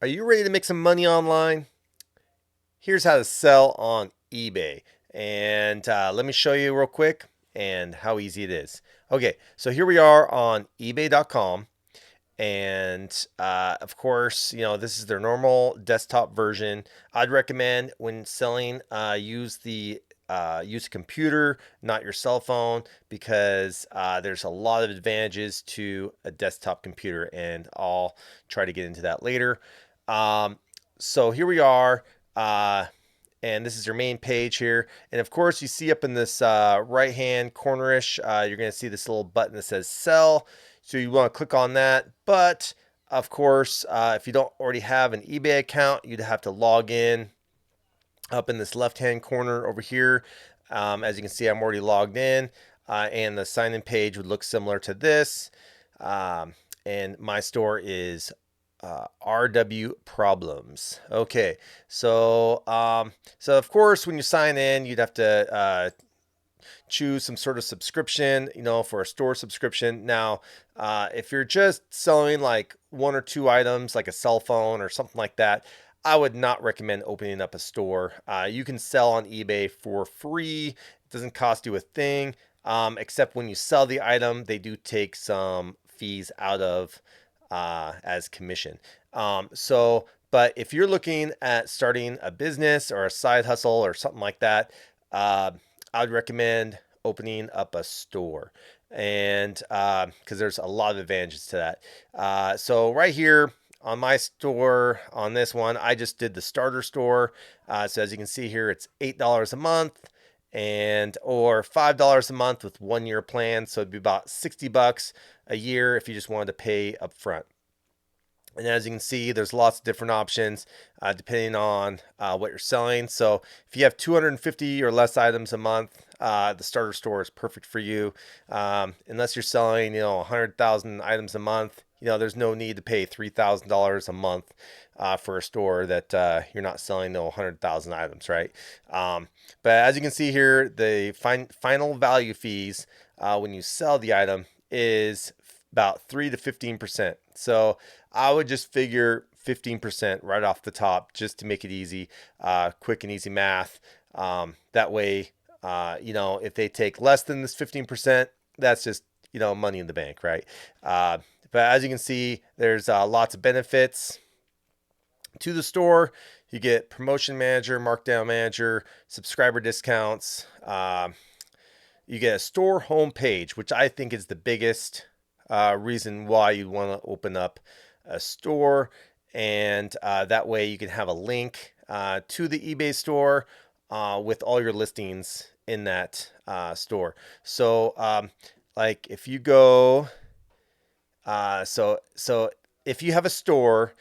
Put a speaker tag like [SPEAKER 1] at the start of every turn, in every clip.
[SPEAKER 1] Are you ready to make some money online? Here's how to sell on eBay. And let me show you real quick and how easy it is. Okay, so here we are on ebay.com. And of course, this is their normal desktop version. I'd recommend when selling, use a computer, not your cell phone, because there's a lot of advantages to a desktop computer, and I'll try to get into that later. Um, so here we are. Uh, and this is your main page here. And of course, you see up in this right hand cornerish, you're going to see this little button that says sell. So you want to click on that. But of course, if you don't already have an eBay account, you'd have to log in up in this left hand corner over here. As you can see, I'm already logged in, and the sign in page would look similar to this. Um, and my store is RW Problems. Okay, so of course, when you sign in, you'd have to choose some sort of subscription, for a store subscription. Now, if you're just selling like one or two items, like a cell phone or something like that, I would not recommend opening up a store. You can sell on eBay for free. It doesn't cost you a thing, except when you sell the item, they do take some fees out of as commission. But if you're looking at starting a business or a side hustle or something like that, uh, I'd recommend opening up a store, and because there's a lot of advantages to that. So right here on my store, on this one, I just did the starter store. So as you can see here, it's $8 a month, and or $5 a month with 1 year plan. So it'd be about 60 bucks a year if you just wanted to pay up front. And as you can see, there's lots of different options depending on what you're selling. So if you have 250 or less items a month, the starter store is perfect for you. Unless you're selling, 100,000 items a month, there's no need to pay $3,000 a month for a store that you're not selling 100,000 items, right? But as you can see here, the final value fees when you sell the item is about 3 to 15%. So I would just figure 15% right off the top just to make it easy, quick and easy math. That way, if they take less than this 15%, that's just, money in the bank, right? But as you can see, there's lots of benefits to the store. You get promotion manager, markdown manager, subscriber discounts. You get a store homepage, which I think is the biggest reason why you want to open up a store. And that way you can have a link to the eBay store with all your listings in that store. So, like if you go, so if you have a store,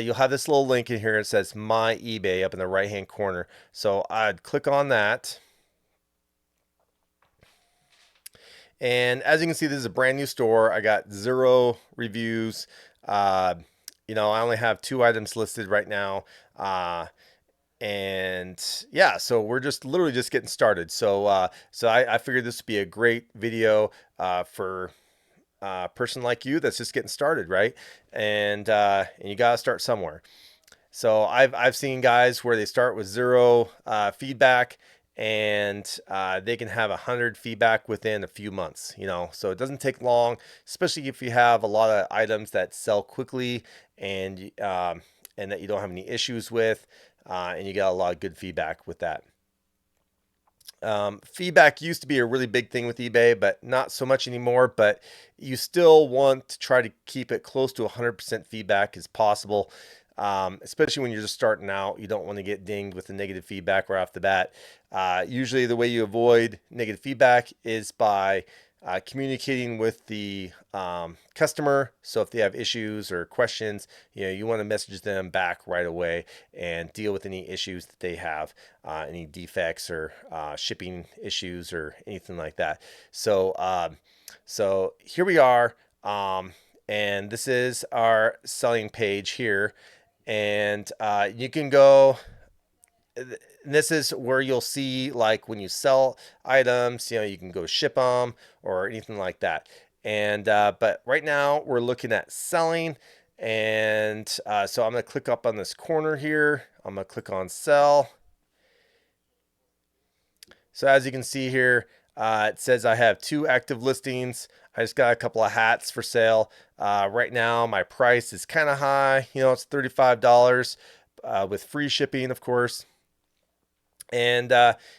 [SPEAKER 1] you'll have this little link in here. It says My eBay up in the right hand corner. So I'd click on that. And as you can see, this is a brand new store. I got 0 reviews. Uh, I only have 2 items listed right now. And yeah, so we're just literally just getting started. So I figured this would be a great video for a person like you that's just getting started, right? And you gotta start somewhere. So I've seen guys where they start with 0 feedback, and they can have 100 feedback within a few months. So it doesn't take long, especially if you have a lot of items that sell quickly, and that you don't have any issues with, and you got a lot of good feedback with that. Feedback used to be a really big thing with eBay, but not so much anymore. But you still want to try to keep it close to 100% feedback as possible, especially when you're just starting out. You don't want to get dinged with the negative feedback right off the bat. Usually, the way you avoid negative feedback is by communicating with the customer. So if they have issues or questions, you want to message them back right away and deal with any issues that they have, any defects or shipping issues or anything like that. So here we are, and this is our selling page here, and you can go. This is where you'll see, like, when you sell items, you can go ship them or anything like that. And but right now we're looking at selling, And so I'm going to click up on this corner here. I'm going to click on sell. So as you can see here, it says I have 2 active listings. I just got a couple of hats for sale. Right now, my price is kind of high. You know, it's $35 with free shipping, of course. And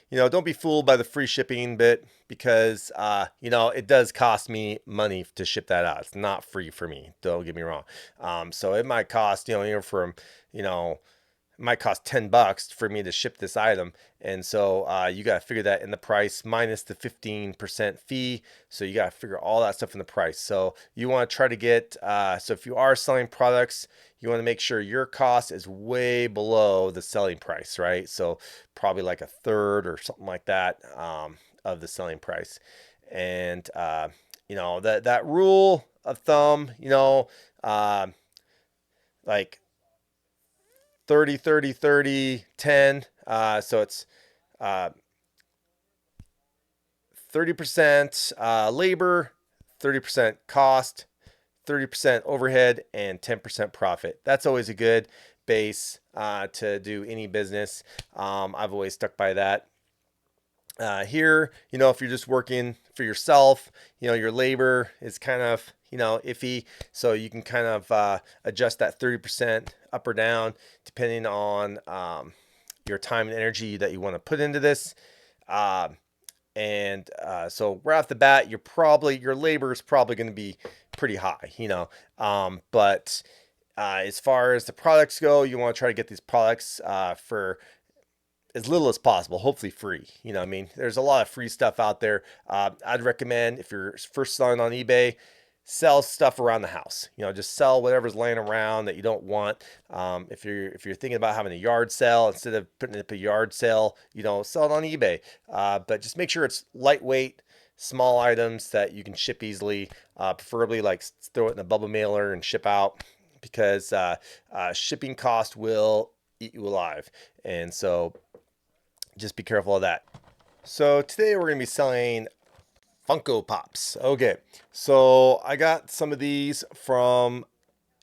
[SPEAKER 1] you know, don't be fooled by the free shipping bit, because you know, it does cost me money to ship that out. It's not free for me. Don't get me wrong. So it might cost, you know, anywhere from, you know, it might cost $10 for me to ship this item. And so you got to figure that in the price minus the 15% fee. So you got to figure all that stuff in the price. So you want to try to get, so if you are selling products, you want to make sure your cost is way below the selling price, right? So probably like a third or something like that of the selling price. And, you know, that rule of thumb, you know, like 30, 30, 30, 10. So it's uh, 30% labor, 30% cost, 30% overhead, and 10% profit. That's always a good base to do any business. I've always stuck by that. Here, you know, if you're just working for yourself, you know, your labor is kind of, you know, iffy. So you can kind of adjust that 30% up or down depending on your time and energy that you want to put into this. So right off the bat, your labor is probably going to be pretty high, you know. But as far as the products go, you want to try to get these products for as little as possible, hopefully free. You know, I mean, there's a lot of free stuff out there. I'd recommend, if you're first selling on eBay, sell stuff around the house. You know, just sell whatever's laying around that you don't want. If you're thinking about having a yard sale, instead of putting it up a yard sale, you know, sell it on eBay. But just make sure it's lightweight, small items that you can ship easily. Preferably like throw it in a bubble mailer and ship out, because shipping cost will eat you alive. And so just be careful of that. So today we're going to be selling Funko Pops. Okay, so I got some of these from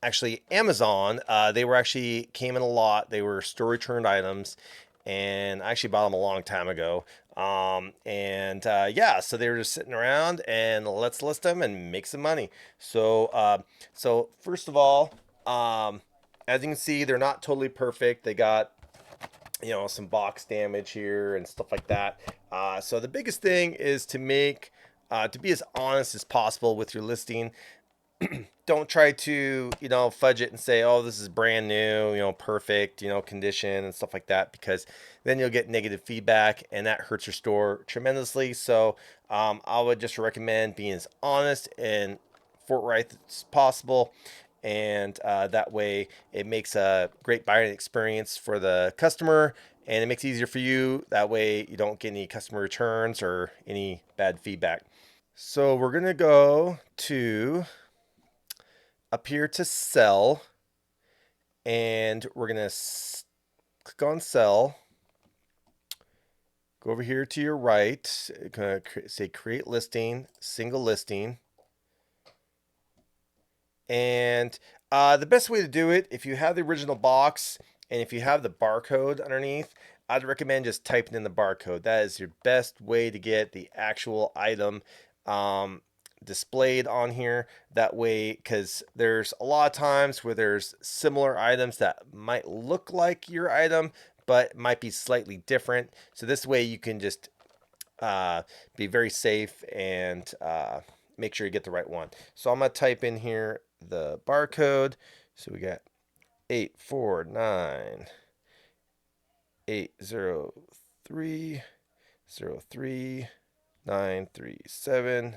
[SPEAKER 1] actually Amazon. They were actually came in a lot. They were store returned items, and I actually bought them a long time ago. Yeah, so they were just sitting around, and let's list them and make some money. So first of all, as you can see, they're not totally perfect. They got, you know, some box damage here and stuff like that. So the biggest thing is to be as honest as possible with your listing. Don't try to, you know, fudge it and say, oh, this is brand new, you know, perfect, you know, condition and stuff like that, because then you'll get negative feedback and that hurts your store tremendously. So I would just recommend being as honest and forthright as possible. And that way it makes a great buying experience for the customer, and it makes it easier for you. That way you don't get any customer returns or any bad feedback. So we're going to go to up here to sell, and we're going to click on sell. Go over here to your right, going to say create listing, single listing. And the best way to do it, if you have the original box and if you have the barcode underneath, I'd recommend just typing in the barcode. That is your best way to get the actual item displayed on here. That way, because there's a lot of times where there's similar items that might look like your item, but might be slightly different. So this way you can just be very safe and make sure you get the right one. So I'm going to type in here the barcode. So we got 849 803 03 9370.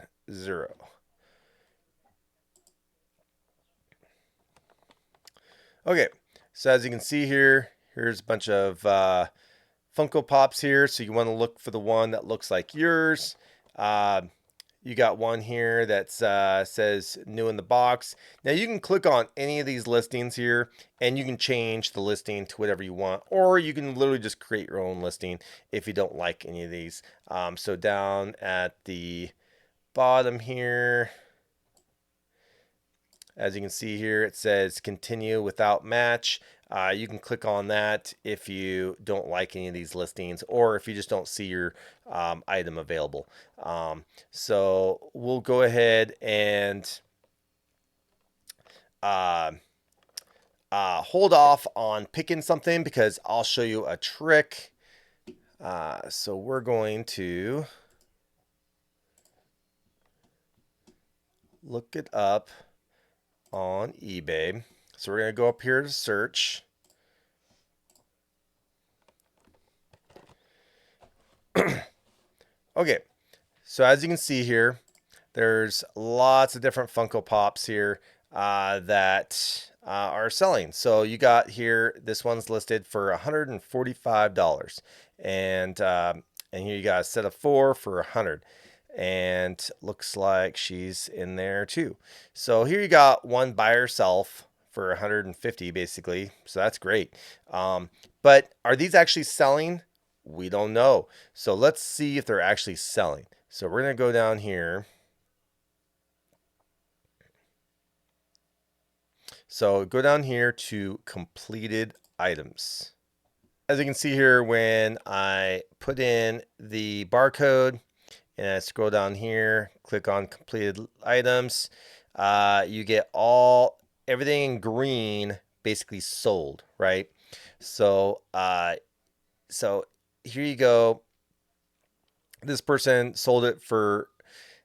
[SPEAKER 1] Okay, so as you can see here, here's a bunch of Funko Pops here. So you want to look for the one that looks like yours. You got one here that says new in the box. Now you can click on any of these listings here and you can change the listing to whatever you want, or you can literally just create your own listing if you don't like any of these. So down at the bottom here, As you can see here, it says continue without match. You can click on that if you don't like any of these listings, or if you just don't see your item available. So we'll go ahead and hold off on picking something because I'll show you a trick. So we're going to look it up on eBay. So we're going to go up here to search. Okay, so as you can see here, there's lots of different Funko Pops here that are selling. So you got here, this one's listed for $145, and here you got a set of 4 for 100, and looks like she's in there too. So here you got one by herself for 150 basically. So that's great. But are these actually selling? We don't know. So let's see if they're actually selling. So we're going to go down here. So go down here to completed items. As you can see here, when I put in the barcode and I scroll down here, click on completed items, you get everything in green basically sold, right? So, so here you go. This person sold it for,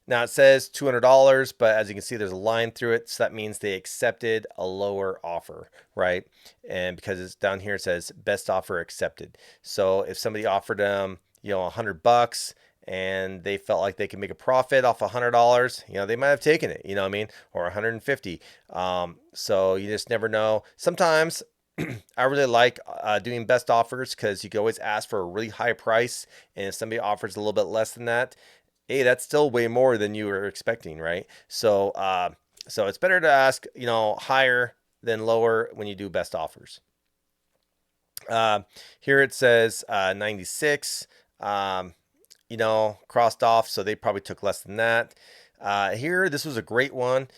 [SPEAKER 1] now it says $200, but as you can see, there's a line through it. So that means they accepted a lower offer, right? And because it's down here, it says best offer accepted. So if somebody offered them, $100 and they felt like they could make a profit off $100, they might have taken it, what I mean? Or 150. So you just never know. Sometimes I really like doing best offers because you can always ask for a really high price. And if somebody offers a little bit less than that, hey, that's still way more than you were expecting, right? So, so it's better to ask, higher than lower when you do best offers. Here it says 96, crossed off, so they probably took less than that. Here, this was a great one,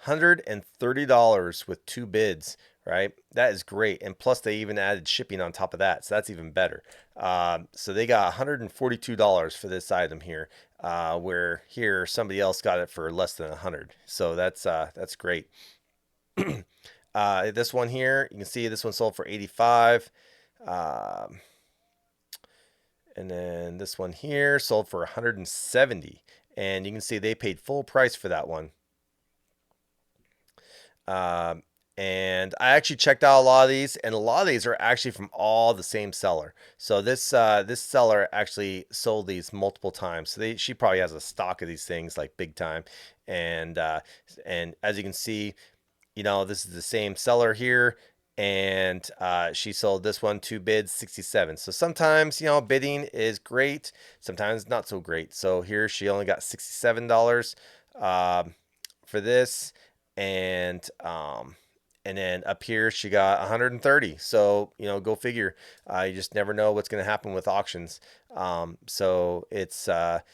[SPEAKER 1] $130 with 2 bids, right? That is great. And plus they even added shipping on top of that. So that's even better. So they got $142 for this item here, where here somebody else got it for less than 100. So that's great. This one here, you can see this one sold for 85. And then this one here sold for 170. And you can see they paid full price for that one. And I actually checked out a lot of these, and a lot of these are actually from all the same seller. So this seller actually sold these multiple times. So she probably has a stock of these things like big time. And as you can see, this is the same seller here, and she sold this one 2 bids, 67. So sometimes bidding is great, sometimes not so great. So here she only got $67 for this, and then up here she got 130. So go figure. You just never know what's going to happen with auctions. So it's but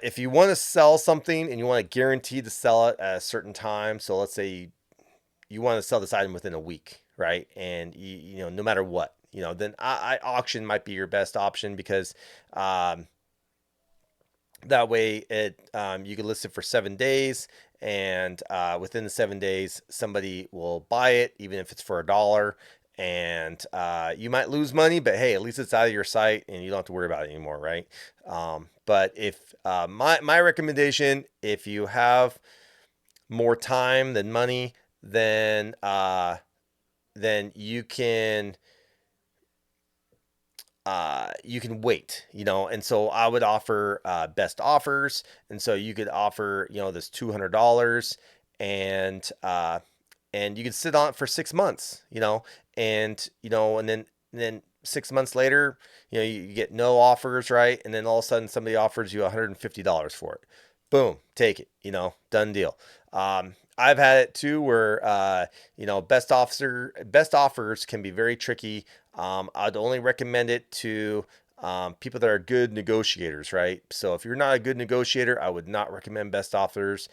[SPEAKER 1] if you want to sell something and you want to guarantee to sell it at a certain time, so let's say you want to sell this item within a week, right? And no matter what, then auction might be your best option, because that way you can list it for 7 days, and within the 7 days somebody will buy it, even if it's for $1. And you might lose money, but hey, at least it's out of your sight and you don't have to worry about it anymore, right? But if my recommendation, if you have more time than money, then you can wait, and so I would offer best offers. And so you could offer this $200, and you could sit on it for 6 months, and then 6 months later, you get no offers, right? And then all of a sudden somebody offers you $150 for it. Boom, take it, done deal. I've had it too where best offers can be very tricky. I'd only recommend it to people that are good negotiators, right? So if you're not a good negotiator, I would not recommend best offers.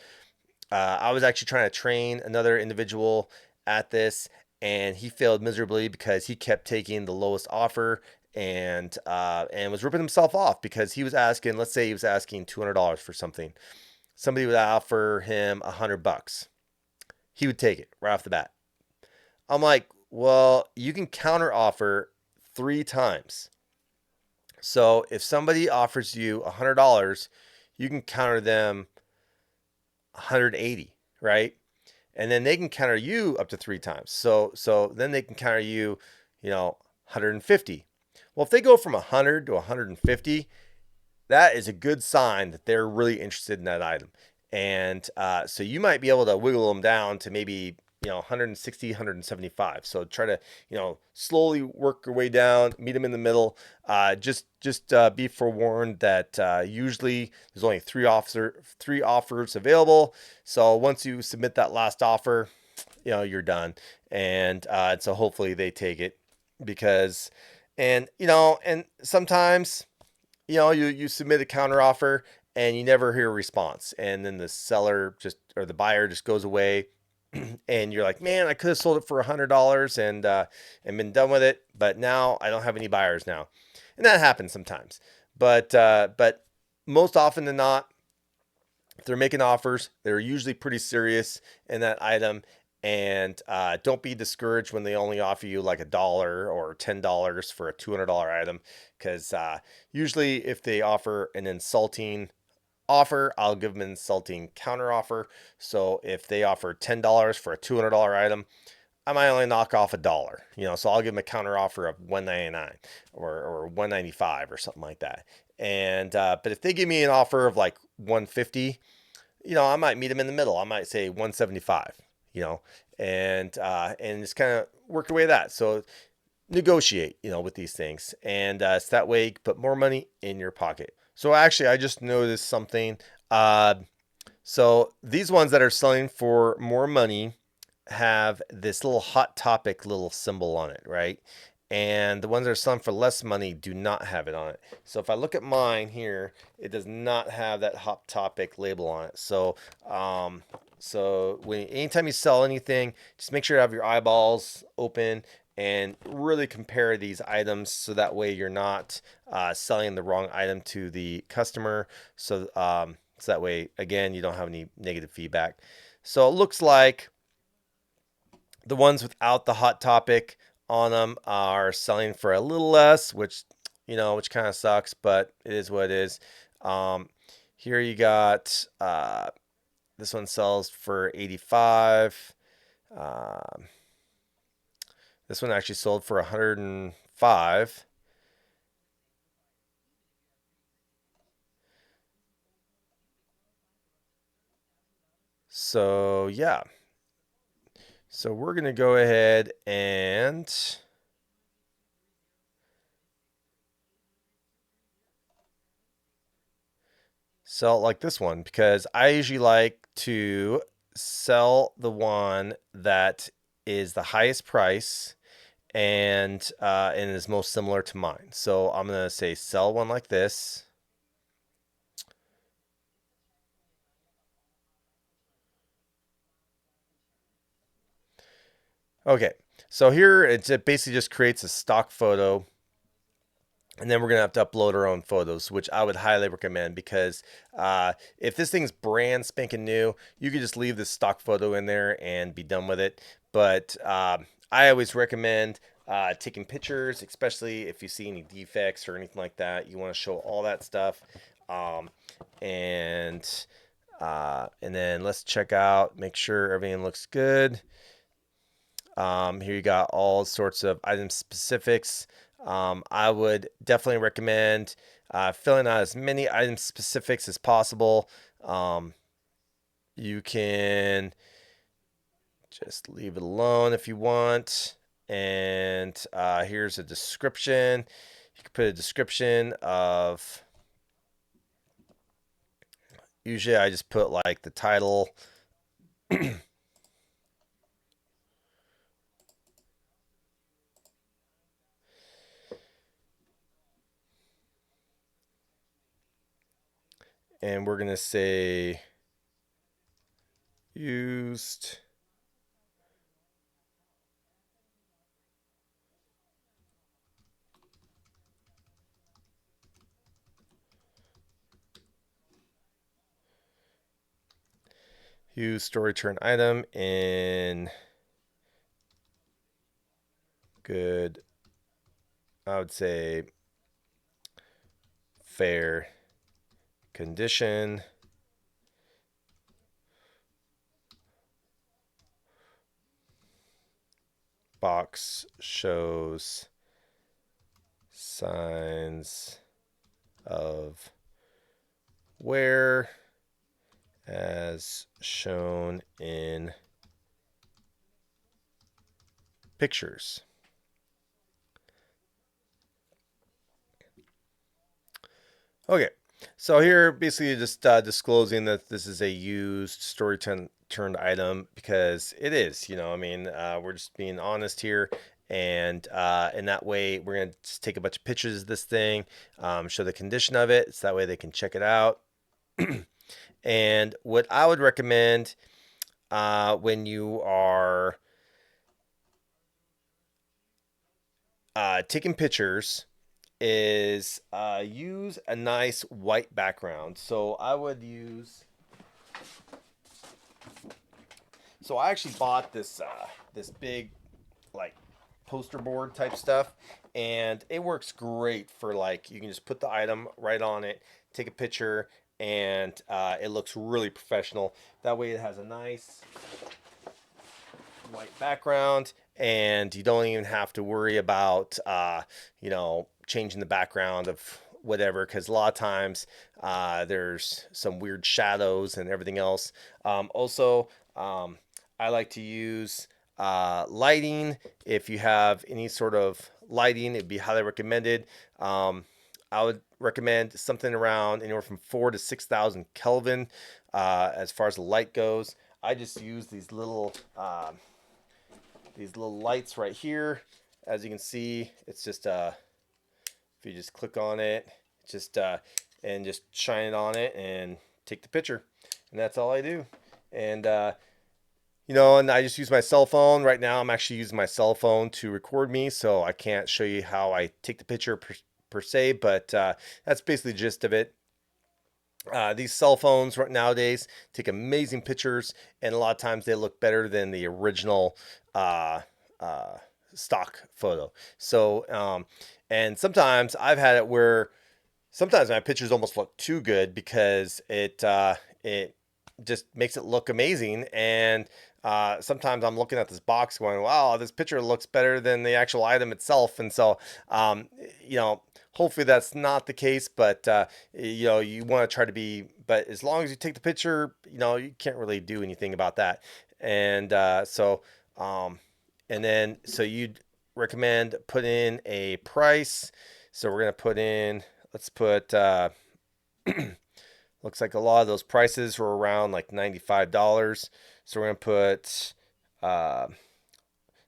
[SPEAKER 1] I was actually trying to train another individual at this, and he failed miserably because he kept taking the lowest offer and was ripping himself off because he was asking. Let's say he was asking $200 for something. Somebody would offer him $100. He would take it right off the bat. I'm like, well, you can counter offer 3 times. So if somebody offers you $100, you can counter them 180, right? And then they can counter you up to 3 times. So then they can counter you, 150. Well, if they go from 100 to 150, that is a good sign that they're really interested in that item. And so you might be able to wiggle them down to maybe 160, 175. So try to slowly work your way down, meet them in the middle. Just be forewarned that usually there's only three offers available. So once you submit that last offer, you're done. And so hopefully they take it because, and sometimes you submit a counter offer and you never hear a response, and then the seller just or the buyer just goes away, and you're like, man, I could have sold it for $100 and been done with it, but now I don't have any buyers now, and that happens sometimes. But most often than not, if they're making offers, they're usually pretty serious in that item. And don't be discouraged when they only offer you like $1 or $10 for a $200 item, because usually if they offer an insulting offer, I'll give them an insulting counter offer. So if they offer $10 for a $200 item, I might only knock off $1, so I'll give them a counter offer of $199 or $195 or something like that. And but if they give me an offer of like $150, I might meet them in the middle. I might say 175, and just kind of work your way to that. So negotiate, with these things, and so that way you can put more money in your pocket. So actually, I just noticed something. Uh, so these ones that are selling for more money have this little hot topic little symbol on it, right? And the ones that are selling for less money do not have it on it. So if I look at mine here, it does not have that hot topic label on it. So anytime you sell anything, just make sure you have your eyeballs open and really compare these items so that way you're not selling the wrong item to the customer. So that way, again, you don't have any negative feedback. So it looks like the ones without the hot topic on them are selling for a little less, which kind of sucks, but it is what it is. Here you got this one sells for 85. Um, this one actually sold for 105. So yeah. So we're gonna go ahead and sell it like this one because I usually like to sell the one that is the highest price and is most similar to mine. So I'm gonna say sell one like this. Okay, so here it basically just creates a stock photo, and then we're gonna have to upload our own photos, which I would highly recommend because if this thing's brand spanking new, you could just leave this stock photo in there and be done with it. But I always recommend taking pictures, especially if you see any defects or anything like that. You want to show all that stuff, um, and and then let's check out, make sure everything looks good. Here you got all sorts of item specifics. I would definitely recommend filling out as many item specifics as possible. You can just leave it alone if you want. And here's a description. You can put a description of, usually I just put like the title. And we're going to say used store return item in good, I would say, fair condition. Box shows signs of wear as shown in pictures. Okay, so here basically just disclosing that this is a used story turned item because it is, I mean, we're just being honest here. And in that way, we're going to just take a bunch of pictures of this thing, show the condition of it. So that way they can check it out. And what I would recommend when you are taking pictures is use a nice white background. So I would use. So I actually bought this this big like poster board type stuff, and it works great for like you can just put the item right on it, take a picture, and it looks really professional. That way, it has a nice white background, and you don't even have to worry about changing the background of whatever, because a lot of times there's some weird shadows and everything else. Also, I like to use lighting. If you have any sort of lighting, it'd be highly recommended. I would recommend something around anywhere from 4 to 6,000 Kelvin as far as the light goes. I just use these little lights right here. As you can see, it's just if you just click on it, just and just shine it on it and take the picture, and that's all I do. And and I just use my cell phone. Right now, I'm actually using my cell phone to record me, so I can't show you how I take the picture per se, but that's basically the gist of it. These cell phones nowadays take amazing pictures, and a lot of times they look better than the original uh, uh, stock photo. So, and sometimes I've had it where sometimes my pictures almost look too good because it just makes it look amazing. And sometimes I'm looking at this box going, wow, this picture looks better than the actual item itself. And so, um, hopefully that's not the case, but you want to try to be, but as long as you take the picture, you can't really do anything about that. And um, and then, so you'd recommend put in a price. So we're going to put in, let's put, looks like a lot of those prices were around like $95. So we're going to put, uh,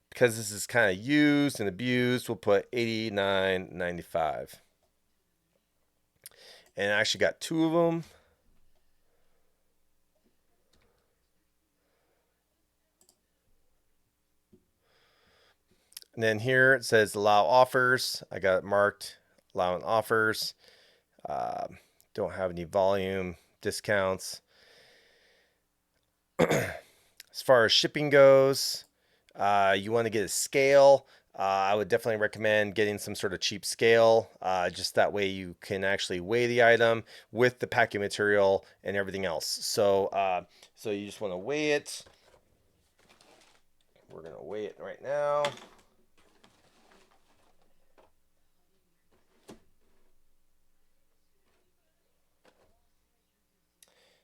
[SPEAKER 1] because this is kind of used and abused, we'll put $89.95. And I actually got two of them. And then here it says allow offers. I got it marked allowing offers. Don't have any volume discounts. As far as shipping goes, you want to get a scale. I would definitely recommend getting some sort of cheap scale. Just that way you can actually weigh the item with the packing material and everything else. So you just want to weigh it. We're going to weigh it right now.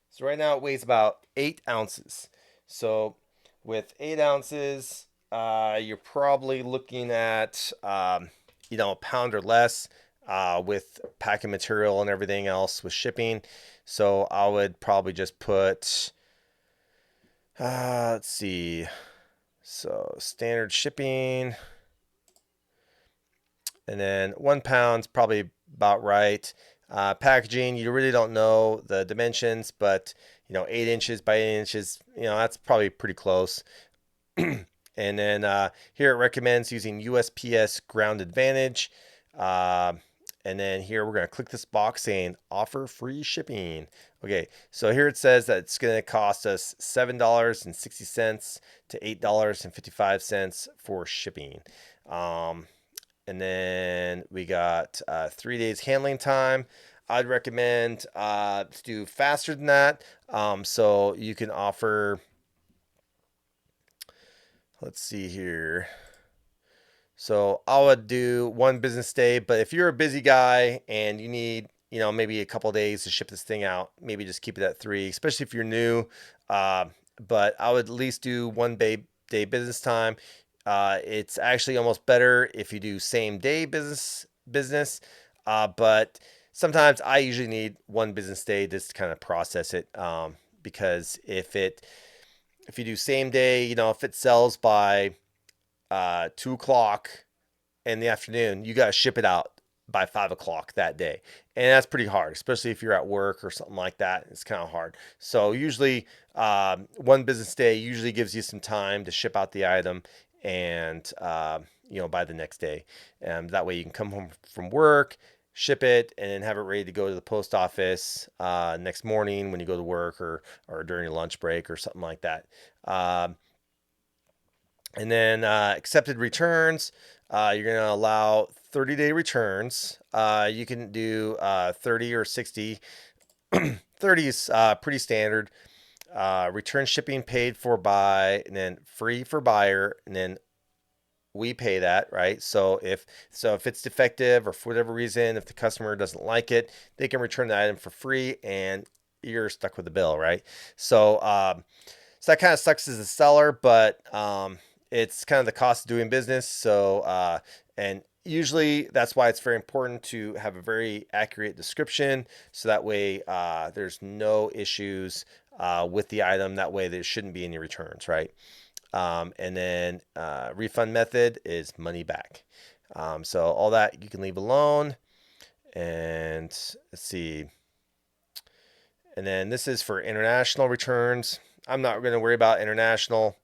[SPEAKER 1] So right now it weighs about 8 ounces. So with 8 ounces, you're probably looking at a pound or less with packing material and everything else with shipping. So I would probably just put, let's see, so standard shipping, and then 1 pound's probably about right. Packaging, you really don't know the dimensions, but 8 inches by 8 inches, that's probably pretty close. And then here it recommends using USPS Ground Advantage. Uh, and then here we're going to click this box saying offer free shipping. Okay, so here it says that it's going to cost us $7.60 to $8.55 for shipping. And then we got 3 days handling time. I'd recommend to do faster than that. So you can offer, let's see here. So I would do 1 business day, but if you're a busy guy and you need, maybe a couple days to ship this thing out, maybe just keep it at 3, especially if you're new. Uh, but I would at least do 1 day business time. It's actually almost better if you do same day business. But sometimes I usually need 1 business day just to kind of process it. Because if you do same day, if it sells by 2 o'clock in the afternoon, you got to ship it out by 5 o'clock that day. And that's pretty hard, especially if you're at work or something like that. It's kind of hard. So usually 1 business day usually gives you some time to ship out the item and, by the next day. And that way you can come home from work, ship it, and then have it ready to go to the post office next morning when you go to work or during your lunch break or something like that. And then accepted returns, you're going to allow 30-day returns. You can do 30 or 60. 30 is pretty standard. Return shipping paid for by, and then free for buyer, and then we pay that, right? So if it's defective or for whatever reason, if the customer doesn't like it, they can return the item for free, and you're stuck with the bill, right? So that kind of sucks as a seller, but it's kind of the cost of doing business. So, and usually that's why it's very important to have a very accurate description. So that way there's no issues with the item. That way there shouldn't be any returns, right? And then refund method is money back. So all that you can leave alone. And let's see. And then this is for international returns. I'm not going to worry about international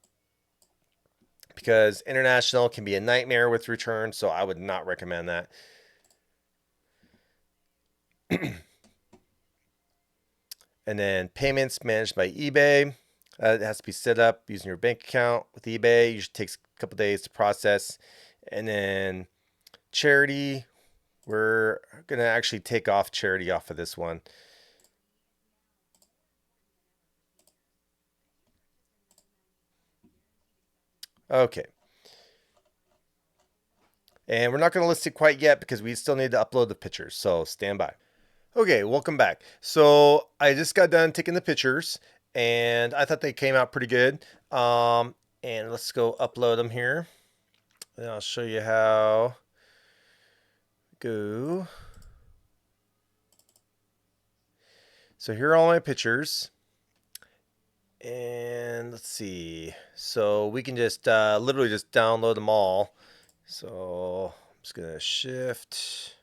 [SPEAKER 1] because international can be a nightmare with returns, so I would not recommend that. And then payments managed by eBay. It has to be set up using your bank account with eBay. It usually takes a couple days to process. And then charity, we're going to actually take off charity off of this one. Okay. And we're not going to list it quite yet because we still need to upload the pictures, so stand by. Okay, welcome back. So I just got done taking the pictures, and I thought they came out pretty good. And let's go upload them here. And I'll show you how. Go. So here are all my pictures. And let's see. So we can just literally just download them all. So I'm just going to shift.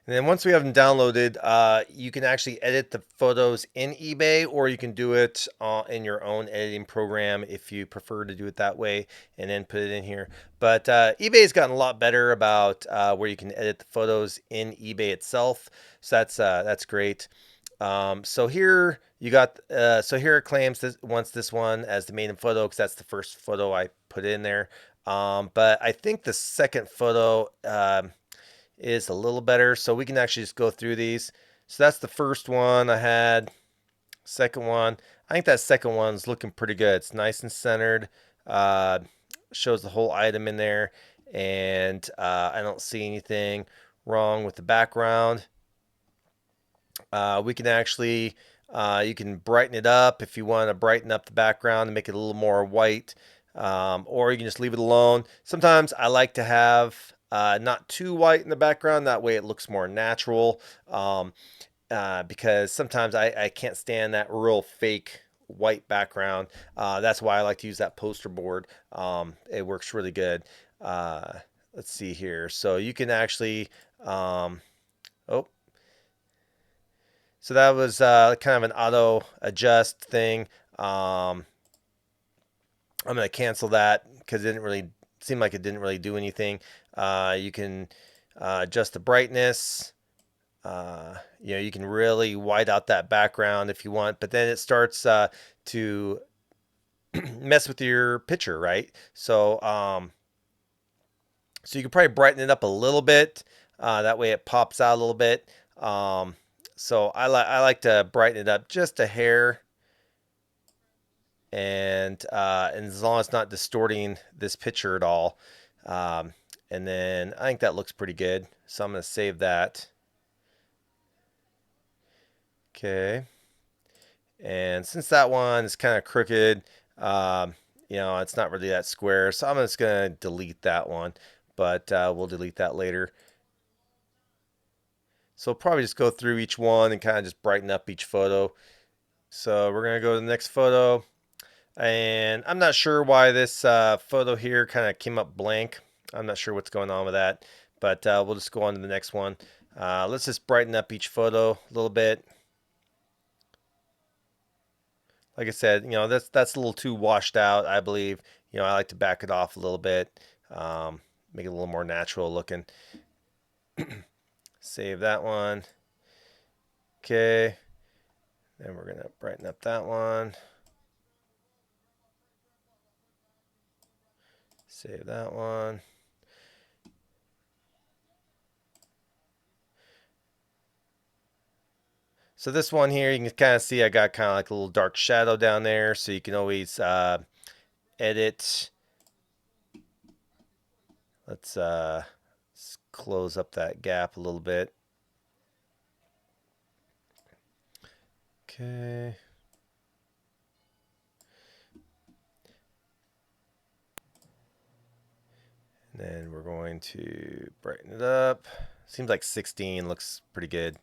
[SPEAKER 1] And then once we have them downloaded, you can actually edit the photos in eBay, or you can do it in your own editing program if you prefer to do it that way, and then put it in here. But eBay has gotten a lot better about where you can edit the photos in eBay itself. So that's great. So here you got, so here it claims this wants this one as the main photo because that's the first photo I put in there. But I think the second photo is a little better. So we can actually just go through these. So that's the first one I had. Second one. I think that second one's looking pretty good. It's nice and centered. Uh, Shows the whole item in there. And I don't see anything wrong with the background. We can actually, you can brighten it up if you want to brighten up the background and make it a little more white. Or you can just leave it alone. Sometimes I like to have not too white in the background. That way it looks more natural. Because sometimes I can't stand that real fake white background. That's why I like to use that poster board. It works really good. Uh, let's see here. So you can actually, oh, so that was kind of an auto adjust thing. I'm going to cancel that because it didn't really seem like it didn't really do anything. You can adjust the brightness. You can really white out that background if you want, but then it starts to mess with your picture, right? So you can probably brighten it up a little bit. That way it pops out a little bit. So I like to brighten it up just a hair, and as long as it's not distorting this picture at all. Um, and then I think that looks pretty good. So I'm going to save that. Okay. And since that one is kind of crooked, um, it's not really that square. So I'm just going to delete that one, but we'll delete that later. So we'll probably just go through each one and kind of just brighten up each photo. So we're going to go to the next photo. And I'm not sure why this photo here kind of came up blank. I'm not sure what's going on with that, but we'll just go on to the next one. Let's just brighten up each photo a little bit. Like I said, that's a little too washed out, I believe. I like to back it off a little bit, make it a little more natural looking. Save that one. Okay. Then we're going to brighten up that one. Save that one. So this one here, you can kind of see I got kind of like a little dark shadow down there. So you can always edit. Let's close up that gap a little bit. Okay. And then we're going to brighten it up. Seems like 16 looks pretty good.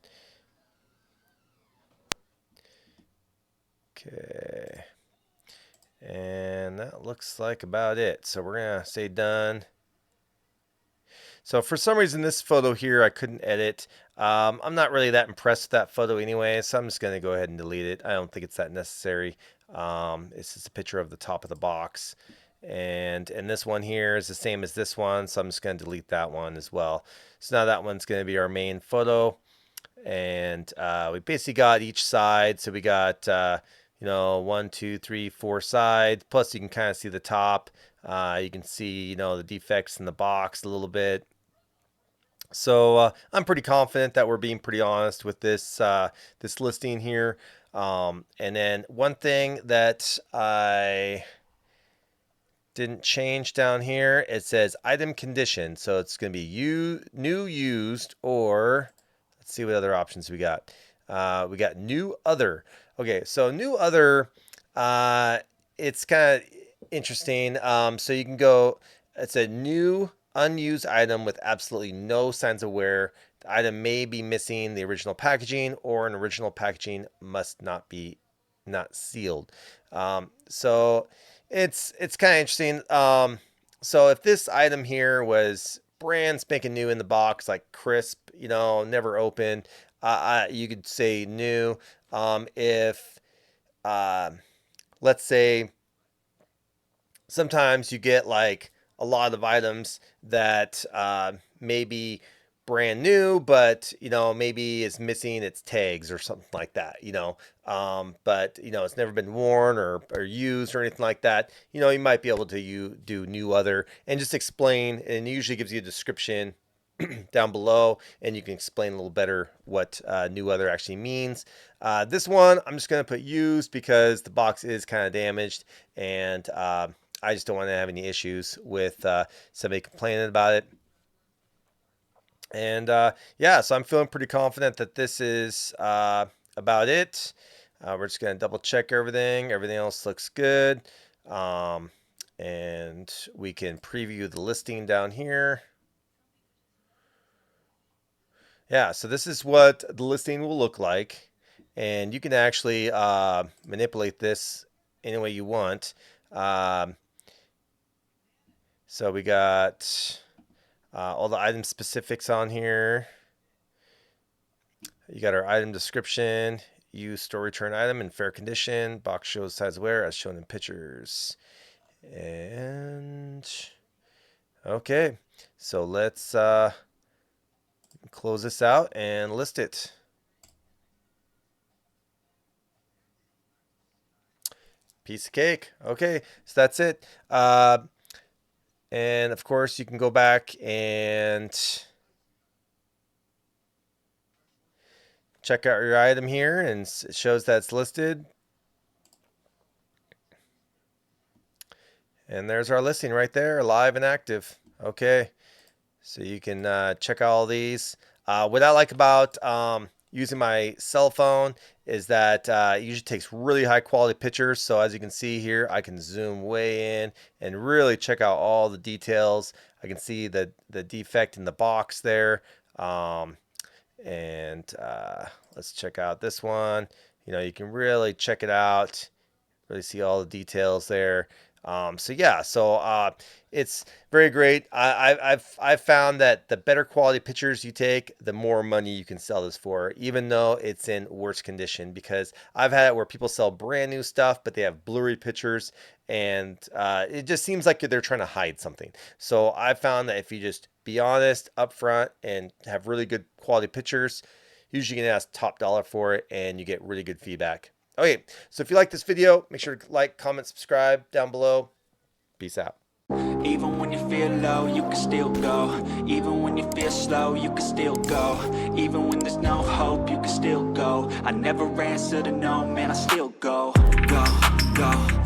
[SPEAKER 1] Okay. And that looks like about it. So we're going to say done. So for some reason, this photo here, I couldn't edit. I'm not really that impressed with that photo anyway, so I'm just going to go ahead and delete it. I don't think it's that necessary. It's just a picture of the top of the box. And this one here is the same as this one, so I'm just going to delete that one as well. So now that one's going to be our main photo. And we basically got each side. So we got, 1, 2, 3, 4 sides. Plus you can kind of see the top. You can see, the defects in the box a little bit. So I'm pretty confident that we're being pretty honest with this this listing here. And then one thing that I didn't change down here, it says item condition. So it's going to be new, used, or let's see what other options we got. We got new other. Okay, so new other, it's kind of interesting. So you can go, it's a new unused item with absolutely no signs of wear. The item may be missing the original packaging, or an original packaging must not sealed. So it's kind of interesting. So if this item here was brand spanking new in the box, like crisp, never opened, you could say new. If let's say sometimes you get like a lot of items that maybe brand new, but maybe it's missing its tags or something like that. But it's never been worn or used or anything like that. You might be able to do new other and just explain, and it usually gives you a description down below, and you can explain a little better what new other actually means. This one I'm just going to put used because the box is kind of damaged, and I just don't want to have any issues with somebody complaining about it. And yeah, so I'm feeling pretty confident that this is about it. We're just going to double check everything. Everything else looks good. And we can preview the listing down here. Yeah, so this is what the listing will look like. and you can actually manipulate this any way you want. So we got all the item specifics on here. You got our item description. Use store return item in fair condition. Box shows size wear as shown in pictures. And okay, so let's close this out and list it. Piece of cake. Okay, so that's it. And of course, you can go back and check out your item here, and it shows that it's listed. And there's our listing right there, live and active. Okay, so you can check out all these. What I like about using my cell phone is that it usually takes really high quality pictures. So as you can see here, I can zoom way in and really check out all the details. I can see the defect in the box there. And let's check out this one. You can really check it out, really see all the details there. So yeah, it's very great. I've found that the better quality pictures you take, the more money you can sell this for, even though it's in worse condition. Because I've had it where people sell brand new stuff, but they have blurry pictures, and it just seems like they're trying to hide something. So I found that if you just be honest up front and have really good quality pictures, usually you can ask top dollar for it, and you get really good feedback. Okay, so if you like this video, make sure to like, comment, subscribe down below. Peace out.
[SPEAKER 2] Even when you feel low, you can still go. Even when you feel slow, you can still go. Even when there's no hope, you can still go. I never answer to no, man, I still go. Go, go.